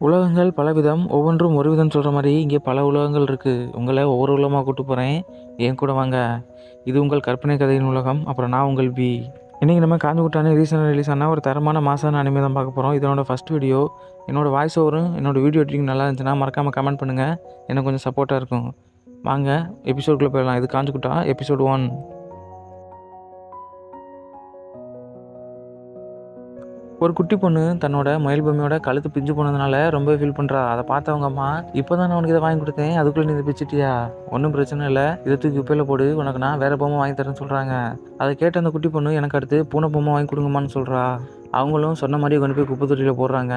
உலகங்கள் பலவிதம், ஒவ்வொன்றும் ஒரு விதம் சொல்ற மாரி, இங்கே பல உலகங்கள் இருக்கு. உங்கள ஒவ்வொரு உலகமா கூட்டு போறேன். என் கூட வாங்க. இது உங்கள் கற்பனை கதையின் உலகம். அப்புறம் நான் உங்கள் பி. இன்னைக்கு நம்ம காஞ்சிபுட்டான ரீசெண்டா ரிலீஸ் ஆன ஒரு தரமான மாசான அனிமே தான் பார்க்க போறோம். இதனோட ஃபர்ஸ்ட் வீடியோ. என்னோட வாய்ஸ் ஓவரும், என்னோட வீடியோ எடிட்டிங் நல்லா இருந்துச்சுன்னா மறக்காம கமெண்ட் பண்ணுங்க. எனக்கு கொஞ்சம் சப்போர்ட்டா இருக்கும். வாங்க எபிசோடுக்குள்ள போயிடலாம். இது காஞ்சிபுட்டா எபிசோட் 1. ஒரு குட்டி பொண்ணு தன்னோட முயல் பொம்மையோட கழுத்து பிஞ்சு போனதுனால ரொம்பவே ஃபீல் பண்ணுறா. அதை பார்த்தவங்க அம்மா, இப்போ தான் நான் உனக்கு இதை வாங்கி கொடுத்தேன், அதுக்குள்ளே நீ இதை பிச்சுட்டியா? ஒன்றும் பிரச்சனை இல்லை, இதை தூக்கி குப்பையில் போடு, உனக்கு நான் வேறு பொம்மை வாங்கி தரேன்னு சொல்கிறாங்க. அதை கேட்ட அந்த குட்டி பொண்ணு, எனக்கு அடுத்து பூனை பொம்மை வாங்கி கொடுங்கம்மான்னு சொல்கிறா. அவங்களும் சொன்ன மாதிரி கொண்டு போய் குப்பை தொட்டியில் போடுறாங்க.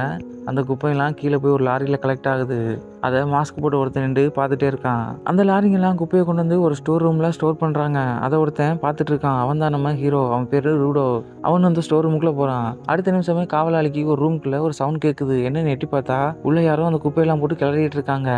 அந்த குப்பையெல்லாம் கீழே போய் ஒரு லாரியில் கலெக்ட் ஆகுது. அதை மாஸ்க் போட்டு ஒருத்தன் நின்று பார்த்துட்டே இருக்கான். அந்த லாரிங்கெல்லாம் குப்பையை கொண்டு வந்து ஒரு ஸ்டோர் ரூமில் ஸ்டோர் பண்ணுறாங்க. அதை ஒருத்தன் பார்த்துட்டு இருக்கான். அவன் தான் நம்ம ஹீரோ. அவன் பேர் ரூடோ. அவன் அந்த ஸ்டோர் ரூமுக்குள்ளே போகிறான். அடுத்த நிமிஷமே காவலாளிக்கு ஒரு ரூமுக்குள்ளே ஒரு சவுண்ட் கேட்குது. என்னன்னு எட்டி பார்த்தா உள்ளே யாரும் அந்த குப்பையெல்லாம் போட்டு கிளறிட்டு இருக்காங்க.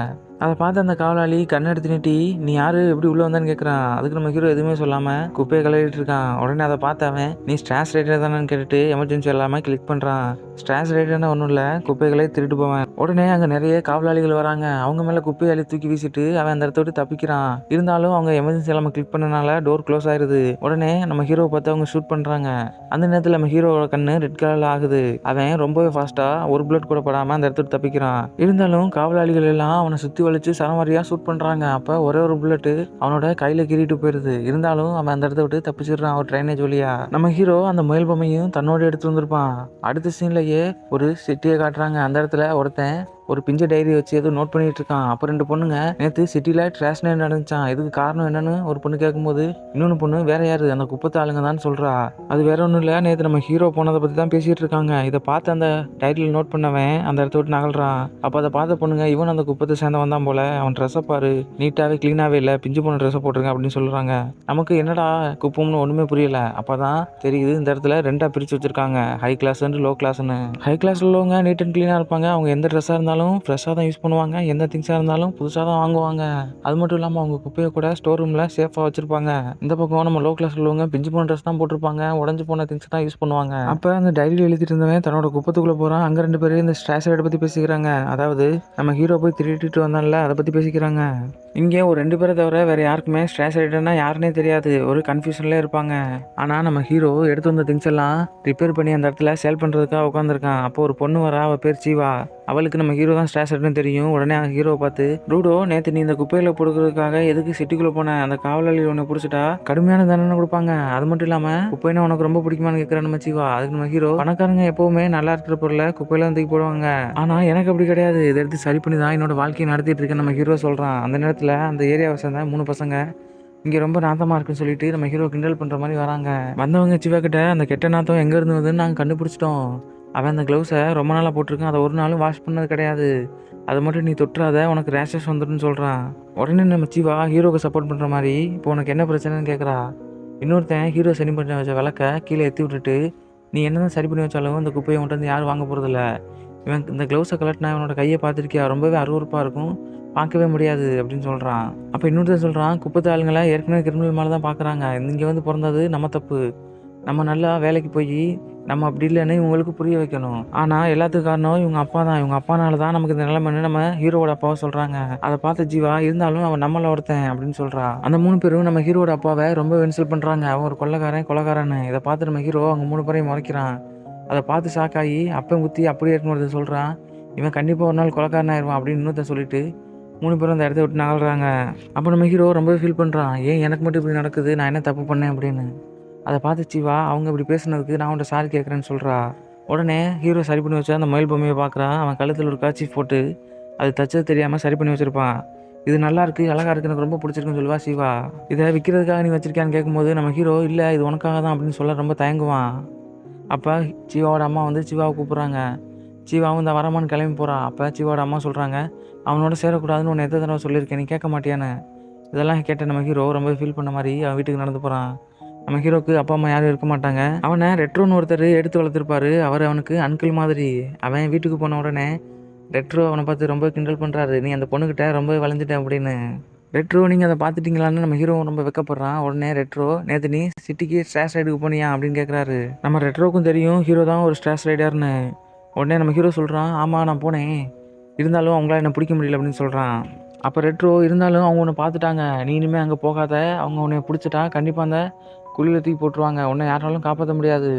அதை பார்த்து அந்த காவலாளி கண்ணை எடுத்து நீட்டி, நீ யாரு, எப்படி உள்ளே வந்தான்னு கேட்குறான். அதுக்கு நம்ம ஹீரோ எதுவுமே சொல்லாமல் குப்பையை கிளறிட்டு இருக்கான். உடனே அதை பார்த்தவன், நீ ஸ்ட்ராஸ் ரைட்டர் தானேன்னு கேட்டுட்டு எமர்ஜென்சி இல்லாமல் கிளிக் பண்ணுறான். ஸ்ட்ராஸ் ரைட்டர்னா ஒன்றும் இல்லை, குப்பைகளை திருட்டு போவேன். உடனே அங்கே நிறைய காவலாளிகள் வராங்க. அவங்க மேலே குப்பையை அள்ளி தூக்கி வீசிட்டு அவன் அந்த இடத்த விட்டு தப்பிக்கிறான். இருந்தாலும் அவங்க எமர்ஜென்சி இல்லாமல் கிளிக் பண்ணனால டோர் க்ளோஸ் ஆயிருது. உடனே நம்ம ஹீரோவை பார்த்து அவங்க ஷூட் பண்ணுறாங்க. அந்த நேரத்தில் நம்ம ஹீரோவோட கண்ணு ரெட் கலரில் ஆகுது. அவன் ரொம்பவே ஃபாஸ்ட்டாக ஒரு புல்லட் கூட படாமல் அந்த இடத்த விட்டு தப்பிக்கிறான். இருந்தாலும் காவலாளிகள் எல்லாம் அவனை சுற்றி வலிச்சு சரமாரியாக ஷூட் பண்ணுறாங்க. அப்போ ஒரே ஒரு புல்லட்டு அவனோட கையில் கீறிட்டு போயிடுது. இருந்தாலும் அவன் அந்த இடத்த விட்டு தப்பிச்சிடுறான் ஒரு ட்ரைனேஜ் வழியா. நம்ம ஹீரோ அந்த முயல் பொம்மையும் தன்னோட எடுத்து வந்திருப்பான். அடுத்த சீன்லயே ஒரு சிட்டியை காட்டுறாங்க. அந்த இடத்துல ஒருத்தன் ஒரு பிஞ்ச டைரி வச்சு எதுவும் நோட் பண்ணிட்டு இருக்கான். அப்போ 2 பொண்ணுங்க, நேற்று சிட்டியில் ட்ராஷ் நைட் நடந்துச்சான், இதுக்கு காரணம் என்னன்னு ஒரு பொண்ணு கேட்கும்போது, இன்னொன்று பொண்ணு வேற யாரு, அந்த குப்பத்து ஆளுங்க தான் சொல்றா. அது வேற ஒன்றும் இல்லை, நேற்று நம்ம ஹீரோ போனதை பற்றி தான் பேசிட்டு இருக்காங்க. இதை பார்த்து அந்த டைரியில் நோட் பண்ணவன் அந்த இடத்த விட்டு நகல்றான். அப்போ அதை பார்த்த பொண்ணுங்க, இவன் அந்த குப்பத்தை சேர்ந்தவன் தான் போல, அவன் ட்ரெஸ்ஸை பாரு, நீட்டாகவே க்ளீனாகவே இல்லை, பிஞ்சு போன ட்ரெஸ்ஸை போட்டிருங்க அப்படின்னு சொல்கிறாங்க. நமக்கு என்னடா குப்பம்னு ஒன்றுமே புரியல. அப்போ தான் தெரியுது இந்த இடத்துல 2ஆக பிரித்து வச்சிருக்காங்க, ஹை கிளாஸ் அண்ட் லோ கிளாஸ்ன்னு. ஹை கிளாஸில் உள்ளவங்க நீட் அண்ட் க்ளீனாக இருப்பாங்க. அவங்க எந்த ட்ரெஸ்ஸாக இருந்தாலும் ஃப்ரெஷ்ஷாக தான் யூஸ் பண்ணுவாங்க. எந்த திங்ஸாக இருந்தாலும் புதுசாக தான் வாங்குவாங்க. அது மட்டும் இல்லாமல் அவங்க குப்பையை கூட ஸ்டோர் ரூமில் சேஃபாக வச்சிருப்பாங்க. இந்த பக்கம் நம்ம லோ கிளாஸ் உள்ளவங்க பிஞ்சு போன ட்ரெஸ் தான் போட்டிருப்பாங்க, உடஞ்சி போன திங்ஸ் தான் யூஸ் பண்ணுவாங்க. அப்போ அந்த டைரியில் எழுதிட்டு இருந்தவன் தன்னோட குப்பத்துக்குள்ளே போகிறான். அங்கே 2 பேரும் இந்த ஸ்ட்ராஸ் ரைடை பற்றி பேசிக்கிறாங்க. அதாவது நம்ம ஹீரோ போய் திருட்டிட்டு வந்தான்ல, அதை பற்றி பேசிக்கிறாங்க. இங்கே ஒரு 2 பேரை தவிர வேறு யாருக்குமே ஸ்ட்ராஸ் ரைடர்னா யாருன்னே தெரியாது. ஒரு கன்ஃபியூஷன்லேயே இருப்பாங்க. ஆனால் நம்ம ஹீரோ எடுத்து வந்த திங்ஸ் எல்லாம் ரிப்பேர் பண்ணி அந்த இடத்துல சேல் பண்ணுறதுக்காக உட்காந்துருக்கான். அப்போ ஒரு பொண்ணு வரா, அவள் பேர் ஜீவா. அவளுக்கு நம்ம ஹீரோ தான் ஸ்ட்ராஸ் ரைடர்னு தெரியும். உடனே ஹீரோவை பார்த்து, ரூடோ, நேற்று நீ இந்த குப்பையில் கொடுக்கறதுக்காக எதுக்கு சிட்டிக்குள்ளே போன, அந்த காவலாளி உன்னை பிடிச்சிட்டா கடுமையான தண்டனை கொடுப்பாங்க. அது மட்டும் இல்லாமல் குப்பைனா உனக்கு ரொம்ப பிடிக்குமான்னு கேட்குறேன் நம்ம ஜீவா. அதுக்கு நம்ம ஹீரோ, பணக்காரங்க எப்பவுமே நல்லா இருக்கிற பொருளை குப்பையில தூக்கி போடுவாங்க, ஆனால் எனக்கு அப்படி கிடையாது, இதை எடுத்து சரி பண்ணி தான் என்னோட வாழ்க்கையை நடத்திட்டு இருக்கேன் நம்ம ஹீரோ சொல்கிறான். அந்த நேரத்தில் அந்த ஏரியாவை சேர்ந்த 3 பசங்க இங்கே ரொம்ப நாத்தமாக இருக்குன்னு சொல்லிட்டு நம்ம ஹீரோ கிண்டல் பண்ணுற மாதிரி வராங்க. வந்தவங்க சிவா கிட்ட, அந்த கெட்ட நாத்தம் எங்கே இருந்து வந்துன்னு நாங்கள் கண்டுபிடிச்சிட்டோம். அவன் அந்த க்ளவுஸை ரொம்ப நாளாக போட்டிருக்கான், அதை ஒரு நாளும் வாஷ் பண்ணது கிடையாது, அது மட்டும் நீ தொட்டுறாத, உனக்கு ரேஷஸ் வந்துடுன்னு சொல்கிறான். உடனே நம்ம சிவா ஹீரோக்கு சப்போர்ட் பண்ணுற மாதிரி, இப்போ உனக்கு என்ன பிரச்சனைன்னு கேட்குறா. இன்னொருத்தன் ஹீரோ சரி பண்ணி வச்ச விளக்க கீழே எத்தி விட்டுட்டு, நீ என்ன தான் சரி பண்ணி வச்சாலும் இந்த குப்பையை உன்ட்டு வந்து யாரும் வாங்க போகிறதில்ல, இவன் இந்த க்ளவுஸை கலட்டினா இவனோட கையை பார்த்துருக்கியா, ரொம்பவே அருவருப்பாக இருக்கும், பார்க்கவே முடியாது அப்படின்னு சொல்கிறான். அப்போ இன்னொருத்தர் சொல்கிறான், குப்பத்து ஆளுங்களை ஏற்கனவே கிரிமினல் மேலே தான் பார்க்குறாங்க, இங்கே வந்து பிறந்தது நம்ம தப்பு, நம்ம நல்லா வேலைக்கு போய் நம்ம அப்படி இல்லைன்னு இவங்களுக்கு புரிய வைக்கணும். ஆனால் எல்லாத்துக்கும் காரணம் இவங்க அப்பா தான், இவங்க அப்பானால தான் நமக்கு இந்த நிலைமைன்னு நம்ம ஹீரோட அப்பாவை சொல்கிறாங்க. அதை பார்த்த ஜீவா, இருந்தாலும் அவன் நம்மள ஒருத்தன் அப்படின்னு சொல்கிறா. அந்த 3 பேரும் நம்ம ஹீரோட அப்பாவை ரொம்ப இன்சல்ட் பண்ணுறாங்க. அவன் ஒரு கொலைகாரன்னு. இதை பார்த்து நம்ம ஹீரோ அவங்க 3 பேரையும் முறைக்கிறான். அதை பார்த்து ஷாக் ஆகி அப்பையும் குத்தி அப்படியே இருக்குன்னு சொல்கிறான். இவன் கண்டிப்பாக ஒரு நாள் கொலைகாரன் ஆயிடுவான் அப்படின்னு இன்னொருத்தன் சொல்லிட்டு 3 பேரும் அந்த இடத்த விட்டு நகல்றாங்க. அப்போ நம்ம ஹீரோ ரொம்ப ஃபீல் பண்ணுறான், ஏன் எனக்கு மட்டும் இப்படி நடக்குது, நான் என்ன தப்பு பண்ணேன் அப்படின்னு. அதை பார்த்து சிவா, அவங்க இப்படி பேசுனதுக்கு நான் அவன்கிட்ட சாரி கேட்குறேன்னு சொல்கிறா. உடனே ஹீரோ சரி பண்ணி வச்சா அந்த மயில் பொம்மையை பார்க்குறான். அவன் கழுத்தில் ஒரு கர்ச்சீஃப் போட்டு அது தச்சது தெரியாமல் சரி பண்ணி வச்சுருப்பான். இது நல்லா இருக்குது, அழகாக இருக்குது, எனக்கு ரொம்ப பிடிச்சிருக்குன்னு சொல்லுவா சிவா. இதை விற்கிறதுக்காக நீ வச்சிருக்கியான்னு கேட்கும்போது நம்ம ஹீரோ, இல்லை இது உனக்காக தான் அப்படின்னு சொல்ல ரொம்ப தயங்குவான். அப்போ சிவாவோட அம்மா வந்து சிவாவை கூப்பிட்றாங்க. சிவாவும் இந்த வரமான்னு கிளம்பி போகிறான். அப்போ சிவாவோட அம்மா சொல்கிறாங்க, அவனோட சேரக்கூடாதுன்னு உன்னை எத்தனை தடவை சொல்லியிருக்கேன், நீ கேட்க மாட்டியான்னு. இதெல்லாம் கேட்ட நம்ம ஹீரோ ரொம்ப ஃபீல் பண்ண மாதிரி அவன் வீட்டுக்கு நடந்து போகிறான். நம்ம ஹீரோக்கு அப்பா அம்மா யாரும் இருக்க மாட்டாங்க. அவனை ரெட்ரோன்னு ஒருத்தர் எடுத்து வளர்த்துருப்பாரு. அவர் அவனுக்கு அங்கிள் மாதிரி. அவன் வீட்டுக்கு போன உடனே ரெட்ரோ அவனை பார்த்து ரொம்ப கிண்டல் பண்ணுறாரு, நீ அந்த பொண்ணுக்கிட்ட ரொம்ப வளைஞ்சிட்டேன் அப்படின்னு. ரெட்ரோ, நீங்கள் அதை பார்த்துட்டீங்களான்னு நம்ம ஹீரோ ரொம்ப வெக்கப்படுறான். உடனே ரெட்ரோ, நேற்று நீ சிட்டிக்கு ஸ்ட்ராஸ் ரைடுக்கு போனியா அப்படின்னு கேட்குறாரு. நம்ம ரெட்ரோக்கும் தெரியும் ஹீரோ தான் ஒரு ஸ்ட்ராஸ் ரைடர்னு. உடனே நம்ம ஹீரோ சொல்கிறான், ஆமாம் நான் போனேன், இருந்தாலும் அவங்களால என்ன பிடிக்க முடியல அப்படின்னு சொல்கிறான். அப்போ ரெட்ரோ இருந்தாலும் அவங்க உன்னை பார்த்துட்டாங்க, நீ இனிமேல் அங்கே போகாத, அவங்க உன்னை பிடிச்சிட்டா கண்டிப்பாக அந்த குழியில் தூக்கி போட்டுருவாங்க, உன்னை யாராலும் காப்பாற்ற முடியாது.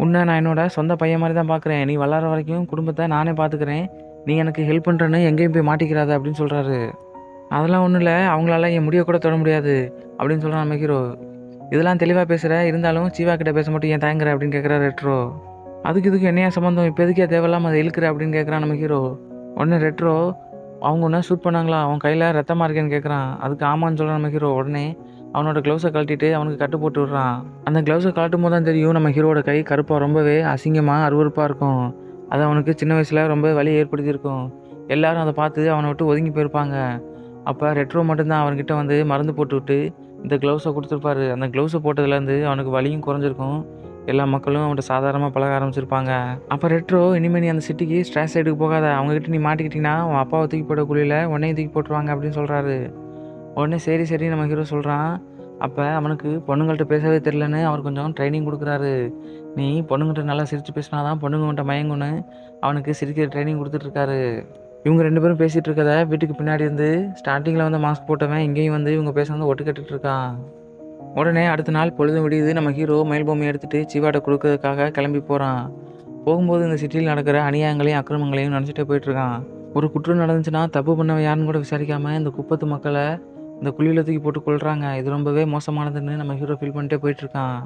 உன்னை நான் என்னோட சொந்த பையன் மாதிரி தான் பார்க்குறேன், நீ வளர வரைக்கும் குடும்பத்தை நானே பார்த்துக்கிறேன், நீ எனக்கு ஹெல்ப் பண்ணுறேன்னு எங்கேயும் போய் மாட்டிக்கிறாத அப்படின்னு சொல்கிறாரு. அதெல்லாம் ஒன்றும் இல்லை, அவங்களால என் முடிய கூட தொட முடியாது அப்படின்னு சொல்கிறான் நம்ம ஹீரோ. இதெல்லாம் தெளிவாக பேசுகிற, இருந்தாலும் சீவா கிட்ட பேச மட்டும் ஏன் தயங்குற அப்படின்னு கேட்குறாரு ரெட்ரோ. அதுக்கு இதுக்கு என்னையா சம்மந்தம், இப்போ எதுக்கே தேவையில்லாமல் அதை இழுக்கிற அப்படின்னு கேட்குறான் நம்ம ஹீரோ. உடனே ரெட்ரோ, அவங்க ஒன்றா ஷூட் பண்ணாங்களா, அவன் கையில் ரத்தமாக இருக்கேன்னு கேட்குறான். அதுக்கு ஆமான்னு சொல்கிறான் நம்ம ஹீரோ. உடனே அவனோட க்ளவுஸை கழட்டிட்டு அவனுக்கு கட்டு போட்டு விட்றான். அந்த க்ளவுஸை கழட்டும் போது தான் தெரியும் நம்ம ஹீரோட கை கருப்பாக ரொம்பவே அசிங்கமாக அருவருப்பாக இருக்கும். அது அவனுக்கு சின்ன வயசில் ரொம்ப வலி ஏற்படுத்தியிருக்கும். எல்லாரும் அதை பார்த்து அவனை விட்டு ஒதுங்கி போயிருப்பாங்க. அப்போ ரெட்ரோ மட்டும்தான் அவன்கிட்ட வந்து மருந்து போட்டு விட்டு இந்த க்ளவுஸை கொடுத்துருப்பாரு. அந்த க்ளவுஸை போட்டதுலேருந்து அவனுக்கு வலியும் குறைஞ்சிருக்கும். எல்லா மக்களும் அவன்கிட்ட சாதாரணமாக பழக ஆரம்பிச்சிருப்பாங்க. அப்போ ரெட்ரோ, இனிமேல் நீ அந்த சிட்டிக்கு ஸ்ட்ராஸ் சைடுக்கு போகாத, அவங்ககிட்ட நீ மாட்டிக்கிட்டீங்கன்னா உன் அப்பாவை தூக்கி போட்ட குழியில் உன்னையும் தூக்கி போட்டுருவாங்க அப்படின்னு சொல்கிறாரு. உடனே சரி சரி நம்ம ஹீரோ சொல்கிறான். அப்போ அவனுக்கு பொண்ணுங்கள்ட்ட பேசவே தெரிலன்னு அவர் கொஞ்சம் ட்ரைனிங் கொடுக்குறாரு. நீ பொண்ணுங்கிட்ட நல்லா சிரித்து பேசினா தான் பொண்ணுங்கள்ட்ட மயங்குன்னு அவனுக்கு சிரிக்கிற ட்ரைனிங் கொடுத்துட்ருக்காரு. இவங்க 2 பேரும் பேசிகிட்டு இருக்கதை வீட்டுக்கு பின்னாடி இருந்து ஸ்டார்டிங்கில் வந்து மாஸ்க் போட்டவன் இங்கேயும் வந்து இவங்க பேச வந்து ஒட்டு கேட்டுட்டு இருக்கான். உடனே அடுத்த நாள் பொழுது விடியுது. நம்ம ஹீரோ மயில் பொம்மையை எடுத்துகிட்டு சிவாட்ட கொடுக்கறதுக்காக கிளம்பி போகிறான். போகும்போது இந்த சிட்டியில் நடக்கிற அநியாயங்களையும் அக்கிரமங்களையும் நினச்சிட்டே போயிட்டுருக்கான். ஒரு குற்றம் நடந்துச்சுன்னா தப்பு பண்ணவன் யாருன்னு கூட விசாரிக்காமல் இந்த குப்பத்து மக்களை இந்த குழியில் தூக்கி போட்டு கொள்கிறாங்க. இது ரொம்பவே மோசமானதுன்னு நம்ம ஹீரோ ஃபீல் பண்ணிட்டே போயிட்டுருக்கான்.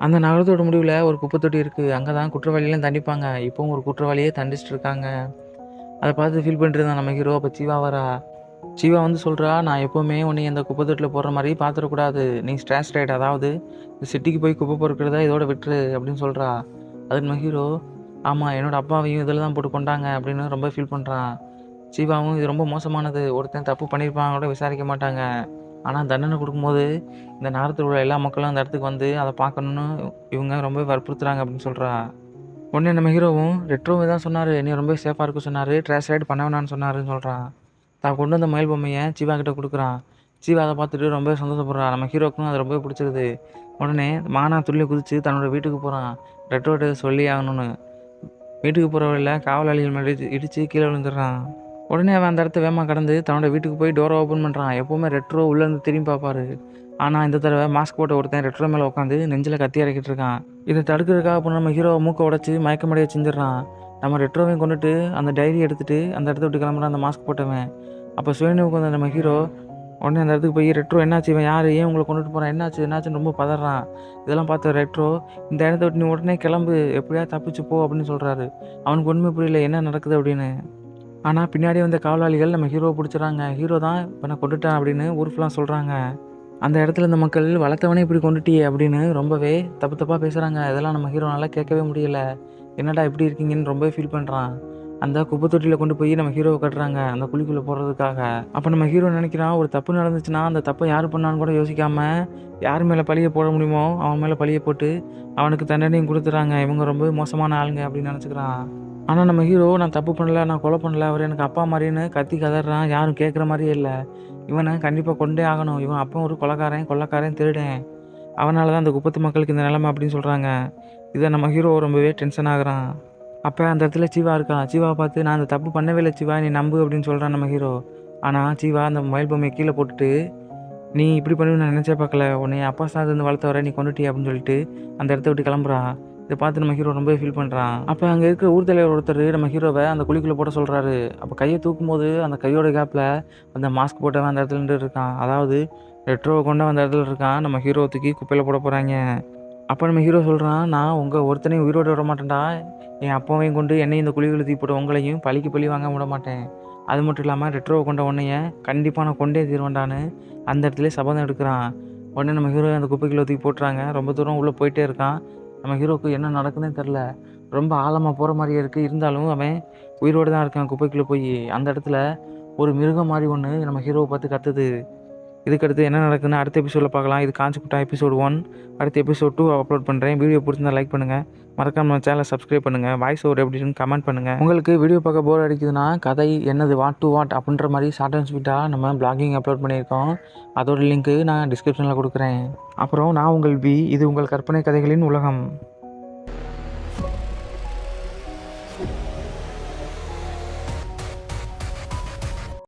அந்த நகரத்தோட முடிவில் ஒரு குப்பை தொட்டி இருக்குது. அங்கே தான் குற்றவாளியெல்லாம் தண்டிப்பாங்க. இப்போவும் ஒரு குற்றவாளியே தண்டிச்சிட்டு இருக்காங்க. அதை பார்த்து ஃபீல் பண்ணிட்டு இருந்தான் நம்ம ஹீரோ. அப்போ சீவா வரா. சீவா வந்து சொல்கிறா, நான் எப்போவுமே உன்னை அந்த குப்பை தொட்டியில் போடுற மாதிரி பார்த்துடக்கூடாது, நீ ஸ்ட்ராஸ் ரைட், அதாவது இந்த சிட்டிக்கு போய் குப்பை பொறுக்கிறதா இதோட விட்டுரு அப்படின்னு சொல்கிறா. அதுக்கு நம்ம ஹீரோ, ஆமாம் என்னோடய அப்பாவையும் இதில் தான் போட்டு கொண்டாங்க அப்படின்னு ரொம்ப ஃபீல் பண்ணுறான். சீவாவும் இது ரொம்ப மோசமானது, ஒருத்தன் தப்பு பண்ணியிருப்பாங்க கூட விசாரிக்க மாட்டாங்க, ஆனால் தண்டனை கொடுக்கும்போது இந்த நகரத்தில் உள்ள எல்லா மக்களும் அந்த இடத்துக்கு வந்து அதை பார்க்கணுன்னு இவங்க ரொம்ப வற்புறுத்துறாங்க அப்படின்னு சொல்கிறா. உடனே நம்ம ஹீரோவும், ரெட்ரோவை தான் சொன்னார், நீ ரொம்ப சேஃபாக இருக்க சொன்னார், ட்ராஸ் ரைட் பண்ண வேணான்னு சொன்னாருன்னு சொல்கிறான். தான் கொண்டு வந்த மயில் பொம்மையை சீவா கிட்ட கொடுக்குறான். சீவா அதை பார்த்துட்டு ரொம்ப சந்தோஷப்படுறான். நம்ம ஹீரோக்கும் அது ரொம்ப பிடிச்சிருது. உடனே மானா துள்ளி குதித்து தன்னோட வீட்டுக்கு போகிறான், ரெட்ரோட்ட சொல்லி ஆகணும்னு. வீட்டுக்கு போகிற வழியில் காவலாளிகள் மேலே இடித்து கீழே விழுந்துடுறான். உடனே அவன் அந்த இடத்த வேகமாக கடந்து தன்னோட வீட்டுக்கு போய் டோரை ஓப்பன் பண்ணுறான். எப்போவுமே ரெட்ரோ உள்ளேருந்து திரும்பி பார்ப்பாரு. ஆனால் இந்த தடவை மாஸ்க் போட்ட ஒருத்தன் ரெட்ரோ மேலே உட்காந்து நெஞ்சில் கத்தி இறக்கிட்டு இருக்கான். இதை தடுக்கிறதுக்காக இப்போ நம்ம ஹீரோவை மூக்கை உடச்சி மயக்கமடைய செஞ்சிடறான். நம்ம ரெட்ரோவையும் கொண்டுட்டு அந்த டைரி எடுத்துகிட்டு அந்த இடத்த விட்டு கிளம்புறான் அந்த மாஸ்க் போட்டவன். அப்போ சுயநினைவுக்கு வந்த நம்ம ஹீரோ உடனே அந்த இடத்துக்கு போய், ரெட்ரோ என்னாச்சு, இவன் யார், ஏன் உங்களை கொண்டுட்டு போகிறான், என்னாச்சுன்னு ரொம்ப பதறான். இதெல்லாம் பார்த்த ரெட்ரோ, இந்த இடத்த விட்டு நீ உடனே கிளம்பு, எப்படியா தப்பிச்சு போ அப்படின்னு சொல்கிறாரு. அவனுக்கு ஒன்றுமே புரியல என்ன நடக்குது அப்படின்னு. ஆனால் பின்னாடி வந்த காவலாளிகள் நம்ம ஹீரோவை பிடிச்சிடறாங்க. ஹீரோ தான் இப்போ நான் கொண்டுட்டேன் அப்படின்னு ஊர் ஃபுல்லாக சொல்கிறாங்க. அந்த இடத்துல இந்த மக்கள் வளர்த்தவனே இப்படி கொண்டுட்டியே அப்படின்னு ரொம்பவே தப்பு தப்பாக பேசுகிறாங்க. இதெல்லாம் நம்ம ஹீரோ நல்லா கேட்கவே முடியல. என்னடா இப்படி இருக்கீங்கன்னு ரொம்பவே ஃபீல் பண்ணுறான். அந்த குப்பை தொட்டியில் கொண்டு போய் நம்ம ஹீரோவை கட்டுறாங்க அந்த குழிக்குள்ளே போடுறதுக்காக. அப்போ நம்ம ஹீரோ நினைக்கிறான், ஒரு தப்பு நடந்துச்சுன்னா அந்த தப்பை யார் பண்ணான்னு கூட யோசிக்காமல் யார் மேலே பழியை போட முடியுமோ அவன் மேலே பழியை போட்டு அவனுக்கு தண்டனையும் கொடுத்துறாங்க. இவங்க ரொம்ப மோசமான ஆளுங்க அப்படின்னு நினச்சிக்கிறான். ஆனால் நம்ம ஹீரோ, நான் தப்பு பண்ணல, நான் கொலை பண்ணல, அவர் எனக்கு அப்பா மாதிரின்னு கத்தி கதறான். யாரும் கேட்குற மாதிரியே இல்லை. இவனை கண்டிப்பாக கொண்டே ஆகணும், இவன் அப்போ ஒரு கொலைக்காரன் திருடேன், அவனால தான் அந்த குப்பத்து மக்களுக்கு இந்த நிலைமை அப்படின்னு சொல்கிறாங்க. இதை நம்ம ஹீரோ ரொம்பவே டென்ஷன் ஆகுறான். அப்போ அந்த இடத்துல சீவா இருக்கான். சீவாவை பார்த்து, நான் அந்த தப்பு பண்ணவே இல்லை சீவா, நீ நம்பு அப்படின்னு சொல்கிறான் நம்ம ஹீரோ. ஆனால் சீவா அந்த மயில் பொம்மையை கீழே போட்டுட்டு, நீ இப்படி பண்ணுவேன்னு நான் நினச்சே பார்க்கல, உன்னை அப்பா சார்ந்து வளர்த்த வர நீ கொண்டுட்டி அப்படின்னு சொல்லிட்டு அந்த இடத்த விட்டு கிளம்புறான். இதை பார்த்து நம்ம ஹீரோ ரொம்ப ஃபீல் பண்ணுறான். அப்போ அங்கே இருக்கிற ஊர் தலைவர் ஒருத்தர் நம்ம ஹீரோவை அந்த குழிக்குள்ளே போட சொல்கிறாரு. அப்போ கையை தூக்கும் போது அந்த கையோட கேப்பில் அந்த மாஸ்க் போட்டவன் அந்த இடத்துல நின்று இருக்கான். அதாவது ரெட்ரோவை கொண்டு அந்த இடத்துல இருக்கான். நம்ம ஹீரோ தூக்கி குப்பையில் போட போகிறாங்க. அப்போ நம்ம ஹீரோ சொல்கிறான், நான் உங்கள் ஒருத்தனையும் உயிரோடு விட மாட்டேன்டா, என் அப்பாவையும் கொண்டு என்னையும் இந்த குழிகளை தூக்கி போட்டு உங்களையும் பழிக்கு பழி வாங்க விட மாட்டேன். அது மட்டும் இல்லாமல் ரெட்ரோவை கொண்ட உன்னைய கண்டிப்பாக நான் கொண்டே தீர்வேண்டான்னு அந்த இடத்துல சபதம் எடுக்கிறான். உடனே நம்ம ஹீரோ அந்த குப்பைக்குள்ளே தூக்கி போட்டுறாங்க. ரொம்ப தூரம் உள்ளே போயிட்டே இருக்கான். நம்ம ஹீரோவுக்கு என்ன நடக்குதுன்னே தெரில. ரொம்ப ஆழமாக போகிற மாதிரியே இருக்குது. இருந்தாலும் அவன் உயிரோடு தான் இருக்கான். குப்பைக்குள்ளே போய் அந்த இடத்துல ஒரு மிருகம் மாதிரி ஒன்று நம்ம ஹீரோவை பார்த்து கத்துது. இதுக்கடுத்து என்ன நடக்குதுன்னு அடுத்த எபிசோடில் பார்க்கலாம். இது காஞ்சிக்குட்டா எபிசோட் 1. அடுத்த எபிசோட் 2 அப்லோட் பண்ணுறேன். வீடியோ பிடிச்சிருந்தா லைக் பண்ணுங்கள், மறக்காம நம்ம சேனலை சப்ஸ்கிரைப் பண்ணுங்கள், வாய்ஸ் ஓவர் எப்படின்னு கமெண்ட் பண்ணுங்கள். உங்களுக்கு வீடியோ பார்க்க போர் அடிக்குதுன்னா கதை என்னது வாட் டு வாட் அப்படின்ற மாதிரி ஷார்ட் அண்ட் ஸ்வீட்டாக நம்ம பிளாகிங் அப்லோட் பண்ணியிருக்கோம். அதோட லிங்க்கு நான் டிஸ்கிரிப்ஷனில் கொடுக்குறேன். அப்புறம் நான் உங்கள் பி, இது உங்கள் கற்பனை கதைகளின் உலகம்.